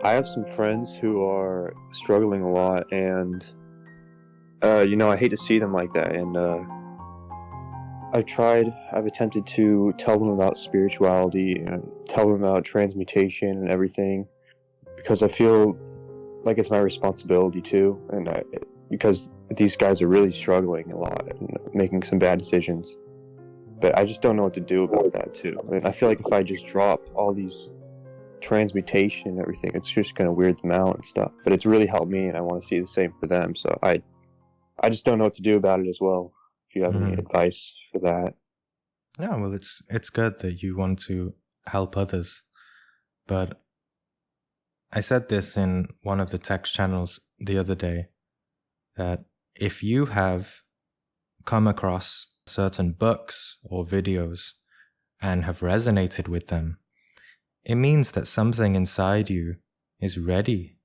I have some friends who are struggling a lot, and I hate to see them like that. And I've attempted to tell them about spirituality and tell them about transmutation and everything, because I feel like it's my responsibility too, because these guys are really struggling a lot and making some bad decisions. But I just don't know what to do about that too. And I feel like if I just drop all these transmutation and everything, it's just gonna weird them out and stuff. But it's really helped me, and I want to see the same for them. So I just don't know what to do about it as well. If you have any advice for that. Yeah, well, it's good that you want to help others, but I said this in one of the text channels the other day, that if you have come across certain books or videos and have resonated with them, it means that something inside you is ready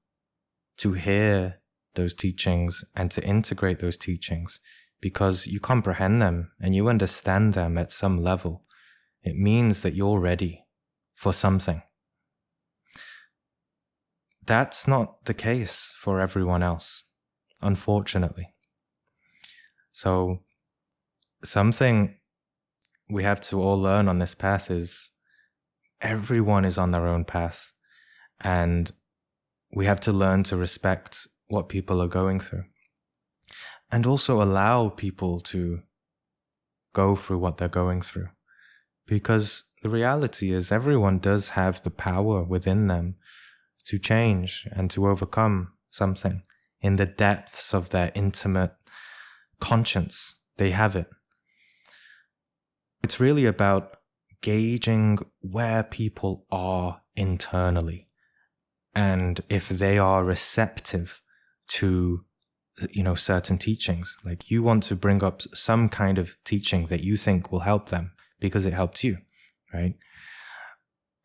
to hear those teachings and to integrate those teachings, because you comprehend them and you understand them at some level. It means that you're ready for something. That's not the case for everyone else, unfortunately. So something we have to all learn on this path is everyone is on their own path, and we have to learn to respect what people are going through and also allow people to go through what they're going through, because the reality is everyone does have the power within them to change and to overcome something in the depths of their intimate conscience. They have it. It's really about gauging where people are internally, and if they are receptive to, certain teachings. Like, you want to bring up some kind of teaching that you think will help them because it helped you, right?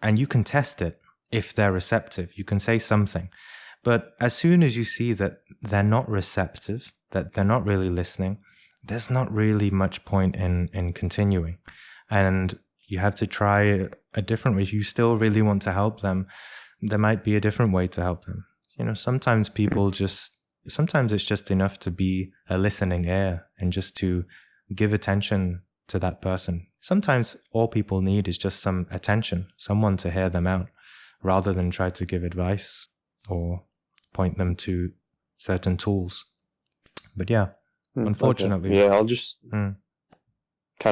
And you can test it. If they're receptive, you can say something. But as soon as you see that they're not receptive, that they're not really listening, there's not really much point in continuing. And you have to try a different way. If you still really want to help them, there might be a different way to help them. Sometimes it's just enough to be a listening ear and just to give attention to that person. Sometimes all people need is just some attention, someone to hear them out, rather than try to give advice or point them to certain tools. But yeah, unfortunately. Okay. Yeah, I'll just kind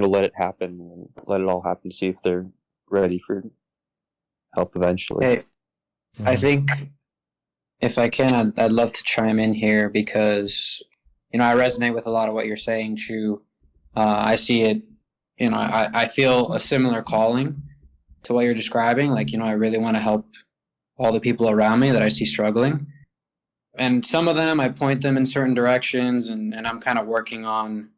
of let it happen and let it all happen, see if they're ready for help eventually. Hey, I think if I can, I'd love to chime in here because, I resonate with a lot of what you're saying, Chu. I see it, I feel a similar calling to what you're describing. Like, I really want to help all the people around me that I see struggling. And some of them, I point them in certain directions, and I'm kind of working on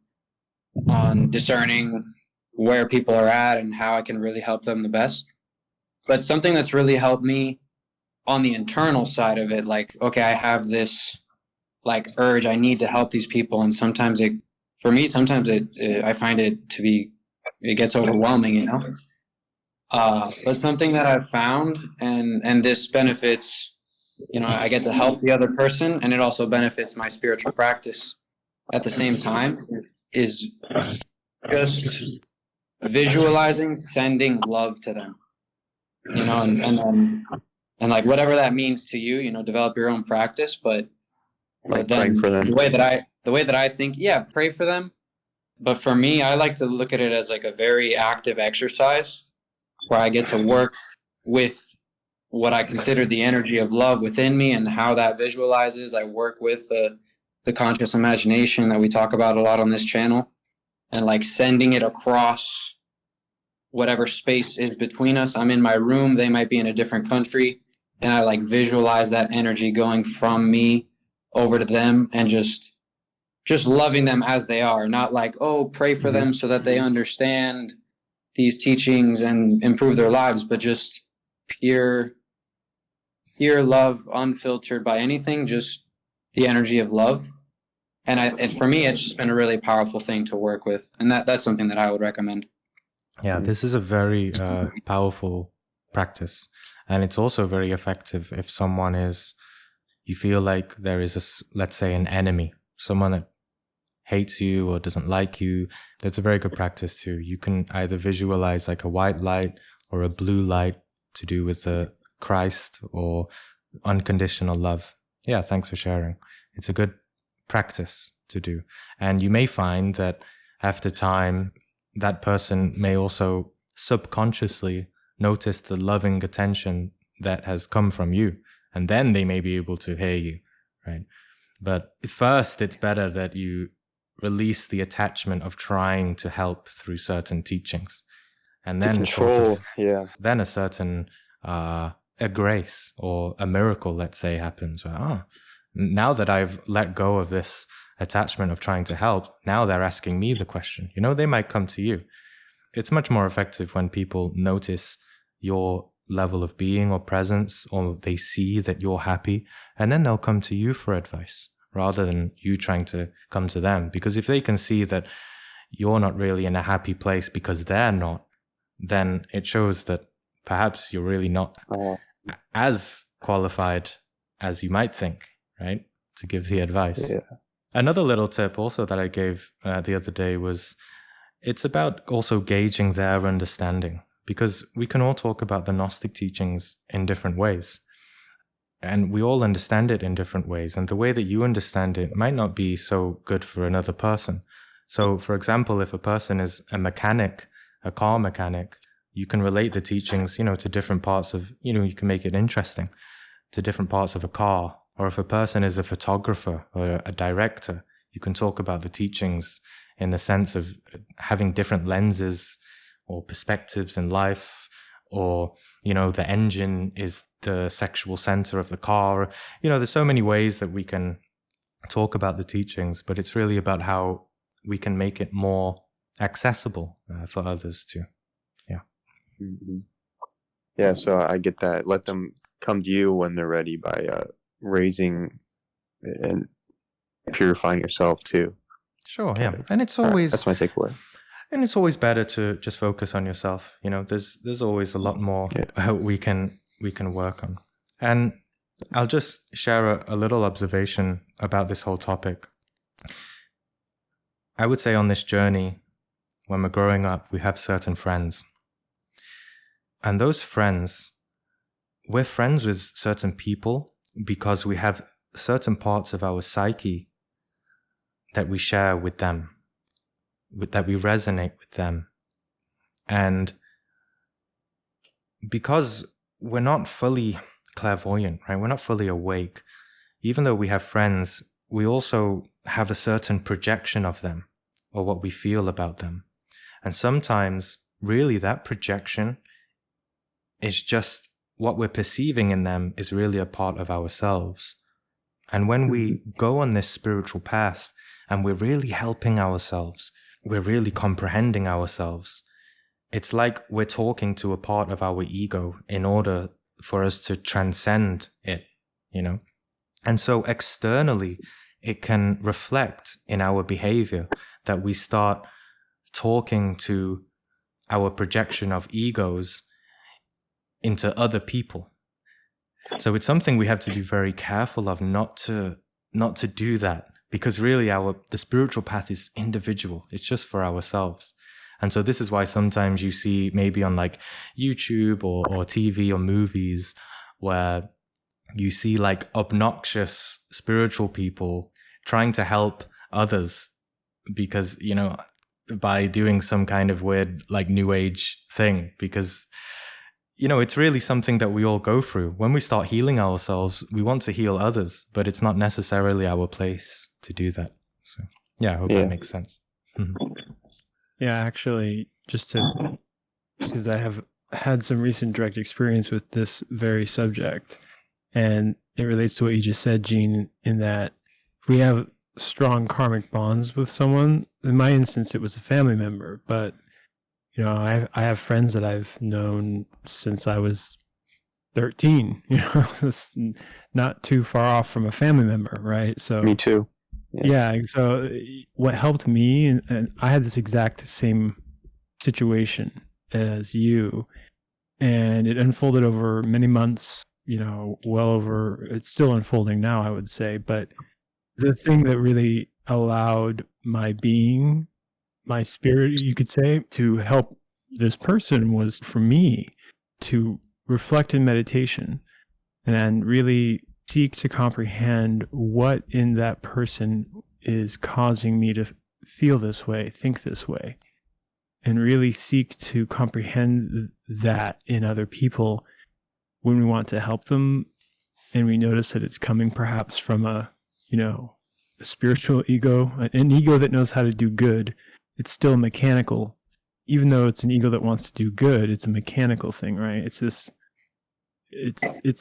discerning where people are at and how I can really help them the best. But something that's really helped me on the internal side of it, like, okay, I have this urge, I need to help these people. And sometimes I find it to be, it gets overwhelming, But something that I've found, and this benefits, I get to help the other person, and it also benefits my spiritual practice at the same time, is just visualizing sending love to them, and like whatever that means to you, develop your own practice. But then praying for them. the way that I think, pray for them. But for me, I like to look at it as like a very active exercise where I get to work with what I consider the energy of love within me and how that visualizes. I work with the conscious imagination that we talk about a lot on this channel, and like sending it across whatever space is between us. I'm in my room, they might be in a different country, and I like visualize that energy going from me over to them and just loving them as they are, not like, oh, pray for them so that they understand these teachings and improve their lives, but just pure love, unfiltered by anything, just the energy of love. And for me, it's just been a really powerful thing to work with, and that's something that I would recommend. Yeah, this is a very powerful practice, And it's also very effective if someone is, you feel like there is let's say an enemy, someone that hates you or doesn't like you. That's a very good practice too. You can either visualize like a white light or a blue light to do with the Christ or unconditional love. Yeah, thanks for sharing. It's a good practice to do. And you may find that after time, that person may also subconsciously notice the loving attention that has come from you. And then they may be able to hear you, right? But first, it's better that you release the attachment of trying to help through certain teachings. And then control, then a certain a grace or a miracle, let's say, happens. Where, now that I've let go of this attachment of trying to help, now they're asking me the question. You know, they might come to you. It's much more effective when people notice your level of being or presence, or they see that you're happy, and then they'll come to you for advice rather than you trying to come to them. Because if they can see that you're not really in a happy place because they're not, then it shows that perhaps you're really not as qualified as you might think, right? To give the advice. Yeah. Another little tip also that I gave the other day was, it's about also gauging their understanding, because we can all talk about the Gnostic teachings in different ways. And we all understand it in different ways. And the way that you understand it might not be so good for another person. So, for example, if a person is a mechanic, a car mechanic, you can relate the teachings, to different parts of, you can make it interesting to different parts of a car. Or if a person is a photographer or a director, you can talk about the teachings in the sense of having different lenses or perspectives in life. Or, the engine is the sexual center of the car. There's so many ways that we can talk about the teachings, but it's really about how we can make it more accessible for others too. Yeah. Mm-hmm. Yeah, so I get that. Let them come to you when they're ready by raising and purifying yourself too. Sure, yeah. And it's always... That's my takeaway. And it's always better to just focus on yourself. There's always a lot more we can work on. And I'll just share a little observation about this whole topic. I would say on this journey, when we're growing up, we have certain friends. And those friends, we're friends with certain people because we have certain parts of our psyche that we share with them, that we resonate with them. And because we're not fully clairvoyant, right? We're not fully awake. Even though we have friends, we also have a certain projection of them or what we feel about them. And sometimes really that projection is just what we're perceiving in them is really a part of ourselves. And when we go on this spiritual path and we're really helping ourselves, we're really comprehending ourselves, it's like we're talking to a part of our ego in order for us to transcend it, And so externally, it can reflect in our behavior that we start talking to our projection of egos into other people. So it's something we have to be very careful of not to do that, because really the spiritual path is individual. It's just for ourselves. And so this is why sometimes you see maybe on like YouTube or TV or movies where you see like obnoxious spiritual people trying to help others because, by doing some kind of weird like new age thing, because it's really something that we all go through. When we start healing ourselves, we want to heal others, but it's not necessarily our place to do that. So, yeah, I hope that makes sense. Yeah, actually, because I have had some recent direct experience with this very subject, and it relates to what you just said, Gene, in that we have strong karmic bonds with someone. In my instance, it was a family member, but I have friends that I've known since I was 13, it's not too far off from a family member, right? So me too. Yeah. So what helped me, and I had this exact same situation as you, and it unfolded over many months, well over, it's still unfolding now, I would say. But the thing that really allowed my being, my spirit, you could say, to help this person was for me to reflect in meditation and really seek to comprehend what in that person is causing me to feel this way, think this way, and really seek to comprehend that in other people when we want to help them, and we notice that it's coming perhaps from a spiritual ego, an ego that knows how to do good. It's still mechanical. Even though it's an ego that wants to do good, it's a mechanical thing, right? It's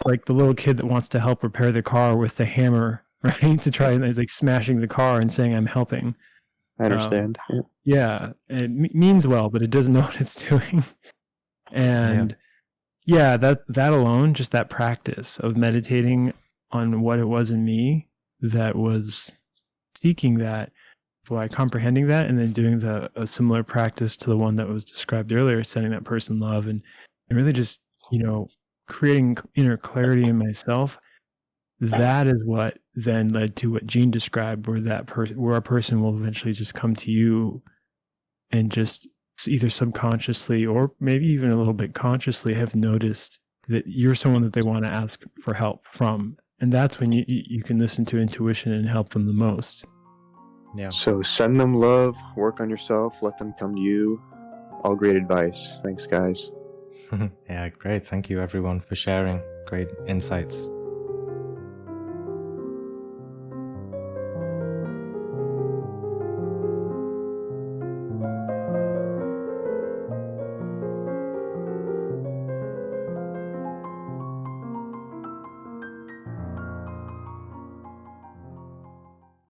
like the little kid that wants to help repair the car with the hammer, right? To try and it's like smashing the car and saying, I'm helping. I understand. Yeah, it means well, but it doesn't know what it's doing. And that alone, just that practice of meditating on what it was in me that was seeking that, by comprehending that, and then doing a similar practice to the one that was described earlier, sending that person love, and really just, creating inner clarity in myself. That is what then led to what Gene described, where a person will eventually just come to you and just either subconsciously or maybe even a little bit consciously have noticed that you're someone that they want to ask for help from. And that's when you can listen to intuition and help them the most. Yeah. So send them love, work on yourself, let them come to you. All great advice. Thanks, guys. Yeah, great. Thank you, everyone, for sharing. Great insights.